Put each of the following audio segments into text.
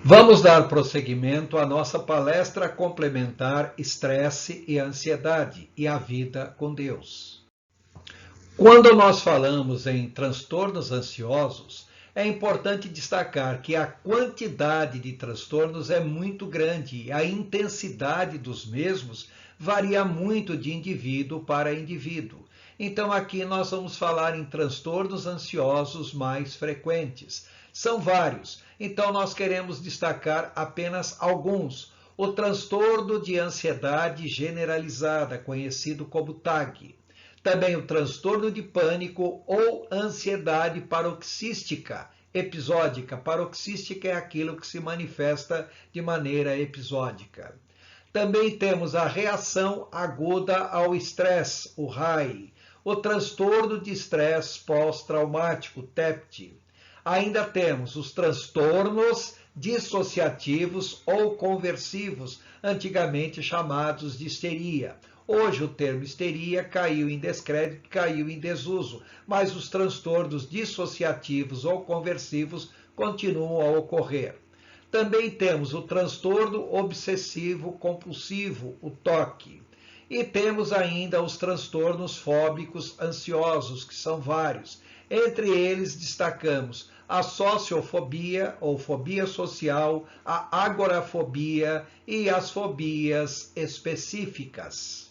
Vamos dar prosseguimento à nossa palestra complementar Estresse e Ansiedade e a Vida com Deus. Quando nós falamos em transtornos ansiosos, é importante destacar que a quantidade de transtornos é muito grande e a intensidade dos mesmos varia muito de indivíduo para indivíduo. Então, aqui nós vamos falar em transtornos ansiosos mais frequentes. São vários, então nós queremos destacar apenas alguns. O transtorno de ansiedade generalizada, conhecido como TAG. Também o transtorno de pânico ou ansiedade paroxística episódica. Paroxística é aquilo que se manifesta de maneira episódica. Também temos a reação aguda ao estresse, o RAI. O transtorno de estresse pós-traumático, TEPT. Ainda temos os transtornos dissociativos ou conversivos, antigamente chamados de histeria. Hoje o termo histeria caiu em descrédito, caiu em desuso, mas os transtornos dissociativos ou conversivos continuam a ocorrer. Também temos o transtorno obsessivo compulsivo, o TOC. E temos ainda os transtornos fóbicos ansiosos, que são vários. Entre eles destacamos a sociofobia ou fobia social, a agorafobia e as fobias específicas.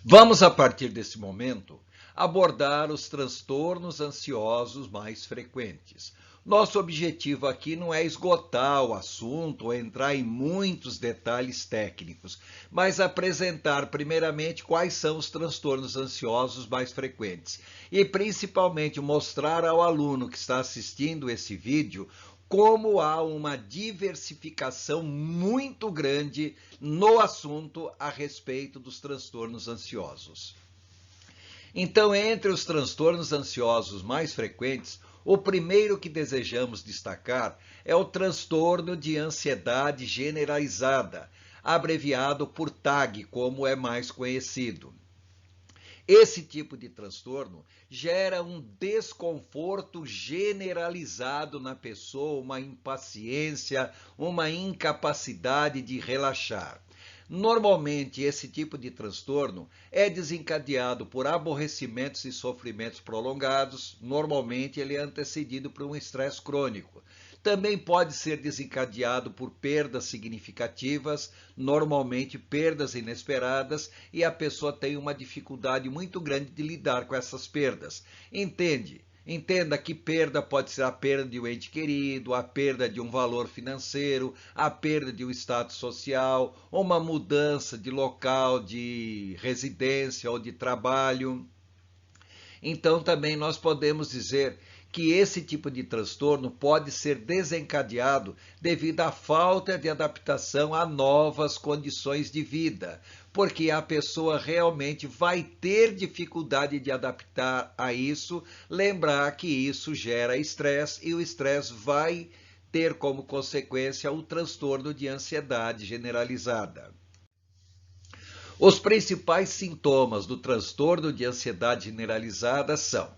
Vamos, a partir desse momento, abordar os transtornos ansiosos mais frequentes. Nosso objetivo aqui não é esgotar o assunto ou entrar em muitos detalhes técnicos, mas apresentar primeiramente quais são os transtornos ansiosos mais frequentes e principalmente mostrar ao aluno que está assistindo esse vídeo como há uma diversificação muito grande no assunto a respeito dos transtornos ansiosos. Então, entre os transtornos ansiosos mais frequentes, o primeiro que desejamos destacar é o transtorno de ansiedade generalizada, abreviado por TAG, como é mais conhecido. Esse tipo de transtorno gera um desconforto generalizado na pessoa, uma impaciência, uma incapacidade de relaxar. Normalmente, esse tipo de transtorno é desencadeado por aborrecimentos e sofrimentos prolongados. Normalmente, ele é antecedido por um estresse crônico. Também pode ser desencadeado por perdas significativas, normalmente perdas inesperadas, e a pessoa tem uma dificuldade muito grande de lidar com essas perdas. Entenda que perda pode ser a perda de um ente querido, a perda de um valor financeiro, a perda de um status social, uma mudança de local de residência ou de trabalho. Então, também nós podemos dizer que esse tipo de transtorno pode ser desencadeado devido à falta de adaptação a novas condições de vida, porque a pessoa realmente vai ter dificuldade de adaptar a isso. Lembrar que isso gera estresse e o estresse vai ter como consequência o transtorno de ansiedade generalizada. Os principais sintomas do transtorno de ansiedade generalizada são: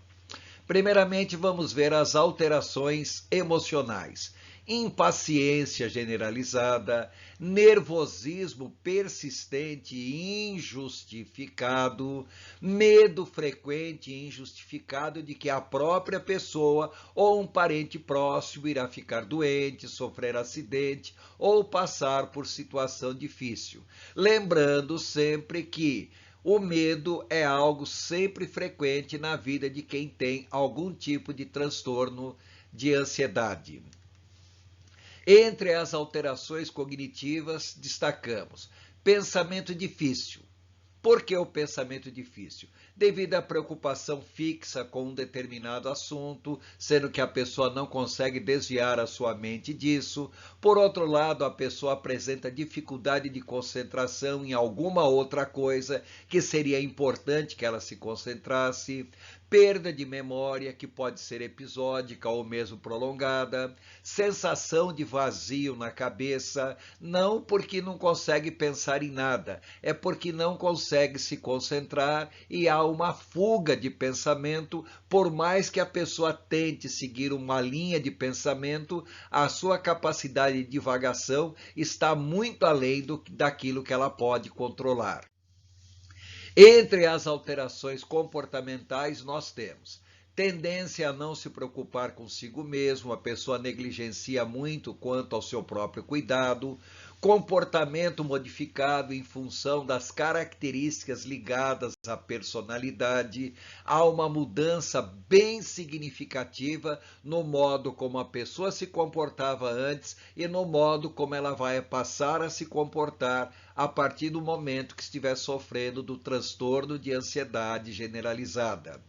primeiramente, vamos ver as alterações emocionais. Impaciência generalizada, nervosismo persistente e injustificado, medo frequente e injustificado de que a própria pessoa ou um parente próximo irá ficar doente, sofrer acidente ou passar por situação difícil. Lembrando sempre que o medo é algo sempre frequente na vida de quem tem algum tipo de transtorno de ansiedade. Entre as alterações cognitivas, destacamos pensamento difícil. Por que o pensamento difícil? Devido à preocupação fixa com um determinado assunto, sendo que a pessoa não consegue desviar a sua mente disso. Por outro lado, a pessoa apresenta dificuldade de concentração em alguma outra coisa que seria importante que ela se concentrasse. Perda de memória, que pode ser episódica ou mesmo prolongada, sensação de vazio na cabeça, não porque não consegue pensar em nada, é porque não consegue se concentrar e há uma fuga de pensamento. Por mais que a pessoa tente seguir uma linha de pensamento, a sua capacidade de divagação está muito além daquilo que ela pode controlar. Entre as alterações comportamentais, nós temos tendência a não se preocupar consigo mesmo, a pessoa negligencia muito quanto ao seu próprio cuidado, comportamento modificado em função das características ligadas à personalidade, há uma mudança bem significativa no modo como a pessoa se comportava antes e no modo como ela vai passar a se comportar a partir do momento que estiver sofrendo do transtorno de ansiedade generalizada.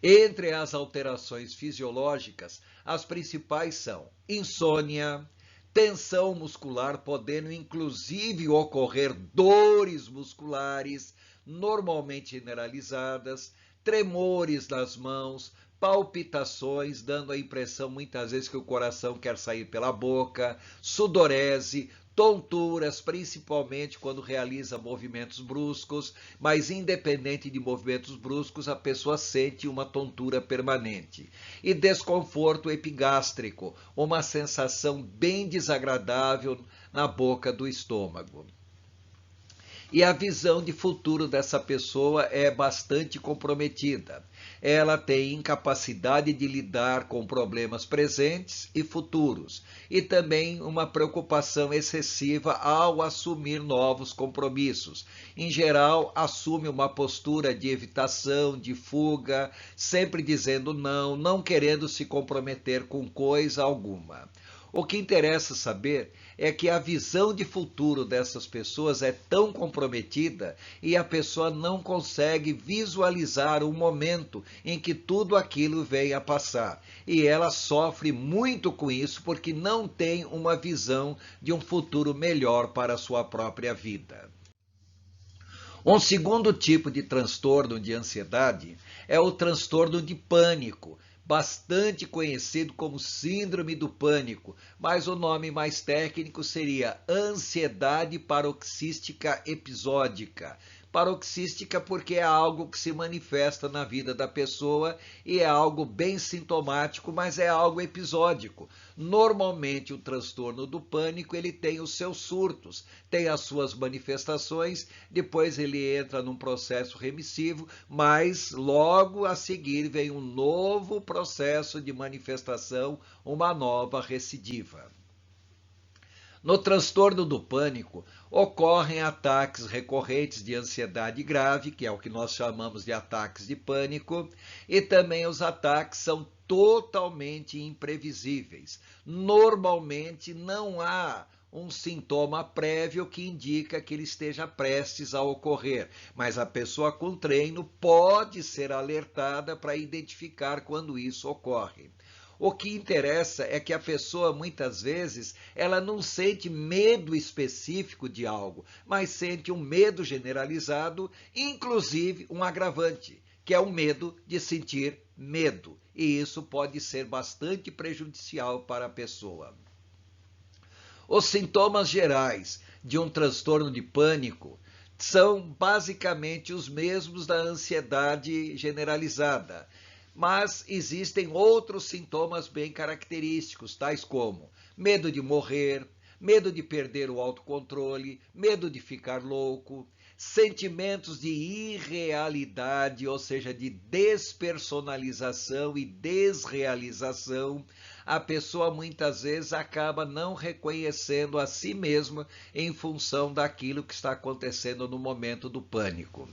Entre as alterações fisiológicas, as principais são insônia, tensão muscular, podendo inclusive ocorrer dores musculares, normalmente generalizadas, tremores nas mãos, palpitações, dando a impressão muitas vezes que o coração quer sair pela boca, sudorese, tonturas, principalmente quando realiza movimentos bruscos, mas independente de movimentos bruscos, a pessoa sente uma tontura permanente. E desconforto epigástrico, uma sensação bem desagradável na boca do estômago. E a visão de futuro dessa pessoa é bastante comprometida. Ela tem incapacidade de lidar com problemas presentes e futuros, e também uma preocupação excessiva ao assumir novos compromissos. Em geral, assume uma postura de evitação, de fuga, sempre dizendo não, não querendo se comprometer com coisa alguma. O que interessa saber é que a visão de futuro dessas pessoas é tão comprometida e a pessoa não consegue visualizar o momento em que tudo aquilo vem a passar. E ela sofre muito com isso porque não tem uma visão de um futuro melhor para a sua própria vida. Um segundo tipo de transtorno de ansiedade é o transtorno de pânico, bastante conhecido como síndrome do pânico, mas o nome mais técnico seria ansiedade paroxística episódica. Paroxística porque é algo que se manifesta na vida da pessoa e é algo bem sintomático, mas é algo episódico. Normalmente o transtorno do pânico ele tem os seus surtos, tem as suas manifestações, depois ele entra num processo remissivo, mas logo a seguir vem um novo processo de manifestação, uma nova recidiva. No transtorno do pânico, ocorrem ataques recorrentes de ansiedade grave, que é o que nós chamamos de ataques de pânico, e também os ataques são totalmente imprevisíveis. Normalmente não há um sintoma prévio que indica que ele esteja prestes a ocorrer, mas a pessoa com treino pode ser alertada para identificar quando isso ocorre. O que interessa é que a pessoa, muitas vezes, ela não sente medo específico de algo, mas sente um medo generalizado, inclusive um agravante, que é o medo de sentir medo. E isso pode ser bastante prejudicial para a pessoa. Os sintomas gerais de um transtorno de pânico são basicamente os mesmos da ansiedade generalizada. Mas existem outros sintomas bem característicos, tais como medo de morrer, medo de perder o autocontrole, medo de ficar louco, sentimentos de irrealidade, ou seja, de despersonalização e desrealização. A pessoa muitas vezes acaba não reconhecendo a si mesma em função daquilo que está acontecendo no momento do pânico.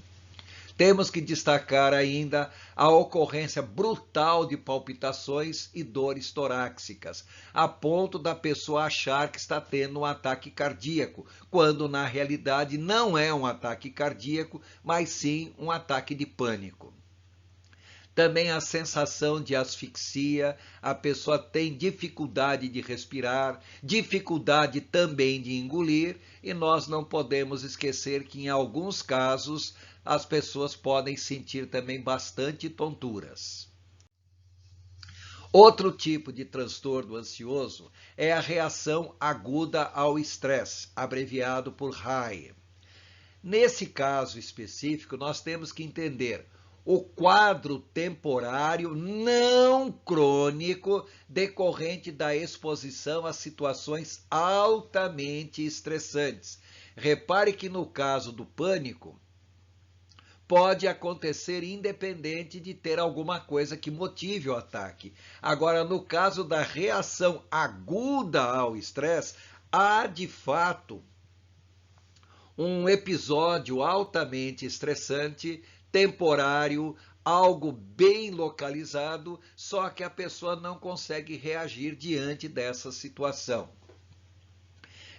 Temos que destacar ainda a ocorrência brutal de palpitações e dores torácicas, a ponto da pessoa achar que está tendo um ataque cardíaco, quando na realidade não é um ataque cardíaco, mas sim um ataque de pânico. Também a sensação de asfixia, a pessoa tem dificuldade de respirar, dificuldade também de engolir, e nós não podemos esquecer que em alguns casos as pessoas podem sentir também bastante tonturas. Outro tipo de transtorno ansioso é a reação aguda ao estresse, abreviado por RAE. Nesse caso específico, nós temos que entender o quadro temporário não crônico decorrente da exposição a situações altamente estressantes. Repare que no caso do pânico, pode acontecer independente de ter alguma coisa que motive o ataque. Agora, no caso da reação aguda ao estresse, há de fato um episódio altamente estressante, temporário, algo bem localizado, só que a pessoa não consegue reagir diante dessa situação.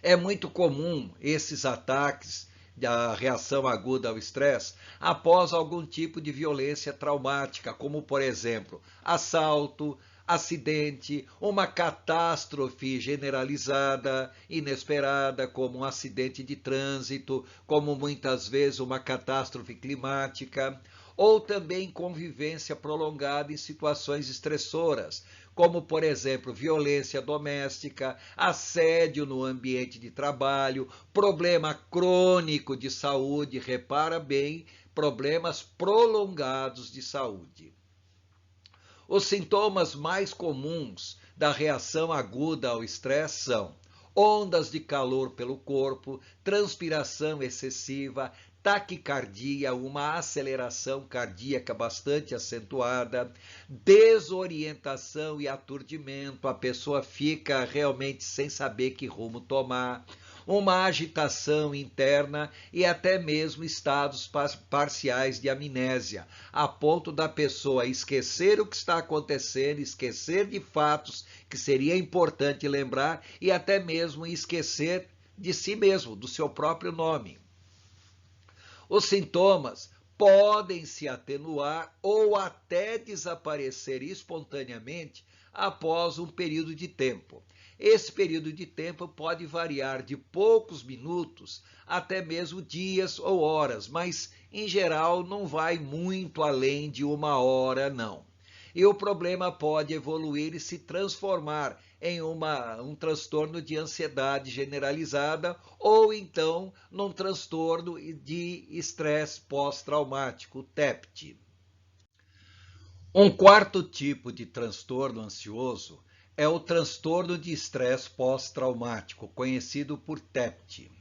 É muito comum esses ataques da reação aguda ao estresse após algum tipo de violência traumática, como, por exemplo, assalto, acidente, uma catástrofe generalizada, inesperada, como um acidente de trânsito, como muitas vezes uma catástrofe climática, ou também convivência prolongada em situações estressoras, como, por exemplo, violência doméstica, assédio no ambiente de trabalho, problema crônico de saúde, repara bem, problemas prolongados de saúde. Os sintomas mais comuns da reação aguda ao estresse são ondas de calor pelo corpo, transpiração excessiva, taquicardia, uma aceleração cardíaca bastante acentuada, desorientação e aturdimento, a pessoa fica realmente sem saber que rumo tomar, uma agitação interna e até mesmo estados parciais de amnésia, a ponto da pessoa esquecer o que está acontecendo, esquecer de fatos que seria importante lembrar e até mesmo esquecer de si mesmo, do seu próprio nome. Os sintomas podem se atenuar ou até desaparecer espontaneamente após um período de tempo. Esse período de tempo pode variar de poucos minutos até mesmo dias ou horas, mas em geral não vai muito além de 1 hora, não. E o problema pode evoluir e se transformar em um transtorno de ansiedade generalizada ou então num transtorno de estresse pós-traumático, TEPT. Um quarto tipo de transtorno ansioso é o transtorno de estresse pós-traumático, conhecido por TEPT.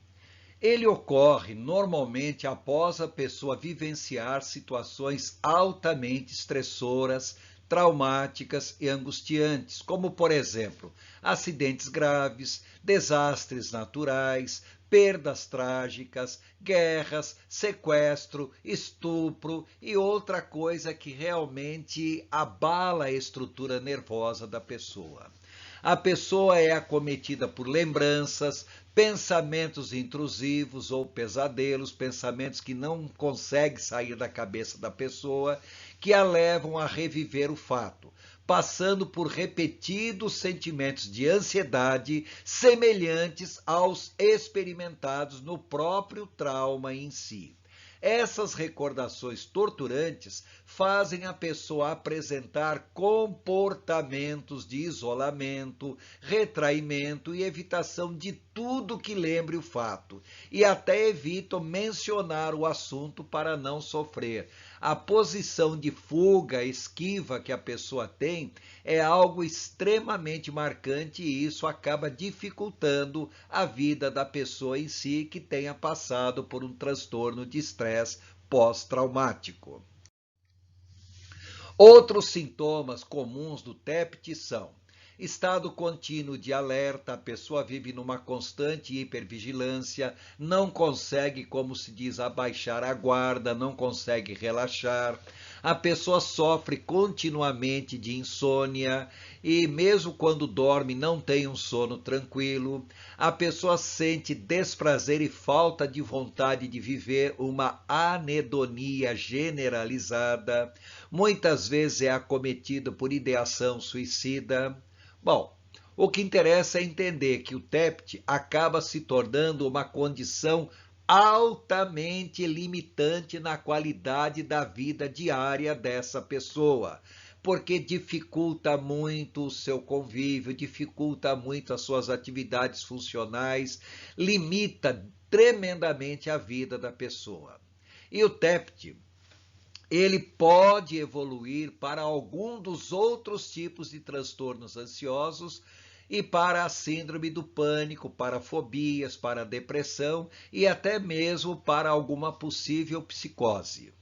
Ele ocorre normalmente após a pessoa vivenciar situações altamente estressoras, traumáticas e angustiantes, como, por exemplo, acidentes graves, desastres naturais, perdas trágicas, guerras, sequestro, estupro e outra coisa que realmente abala a estrutura nervosa da pessoa. A pessoa é acometida por lembranças, pensamentos intrusivos ou pesadelos, pensamentos que não conseguem sair da cabeça da pessoa, que a levam a reviver o fato, passando por repetidos sentimentos de ansiedade semelhantes aos experimentados no próprio trauma em si. Essas recordações torturantes fazem a pessoa apresentar comportamentos de isolamento, retraimento e evitação de tudo que lembre o fato, e até evitam mencionar o assunto para não sofrer. A posição de fuga, esquiva que a pessoa tem é algo extremamente marcante e isso acaba dificultando a vida da pessoa em si que tenha passado por um transtorno de estresse pós-traumático. Outros sintomas comuns do TEPT são estado contínuo de alerta, a pessoa vive numa constante hipervigilância, não consegue, como se diz, abaixar a guarda, não consegue relaxar. A pessoa sofre continuamente de insônia e mesmo quando dorme não tem um sono tranquilo. A pessoa sente desprazer e falta de vontade de viver, uma anedonia generalizada. Muitas vezes é acometido por ideação suicida. Bom, o que interessa é entender que o TEPT acaba se tornando uma condição altamente limitante na qualidade da vida diária dessa pessoa, porque dificulta muito o seu convívio, dificulta muito as suas atividades funcionais, limita tremendamente a vida da pessoa. E o TEPT, ele pode evoluir para algum dos outros tipos de transtornos ansiosos e para a síndrome do pânico, para fobias, para a depressão e até mesmo para alguma possível psicose.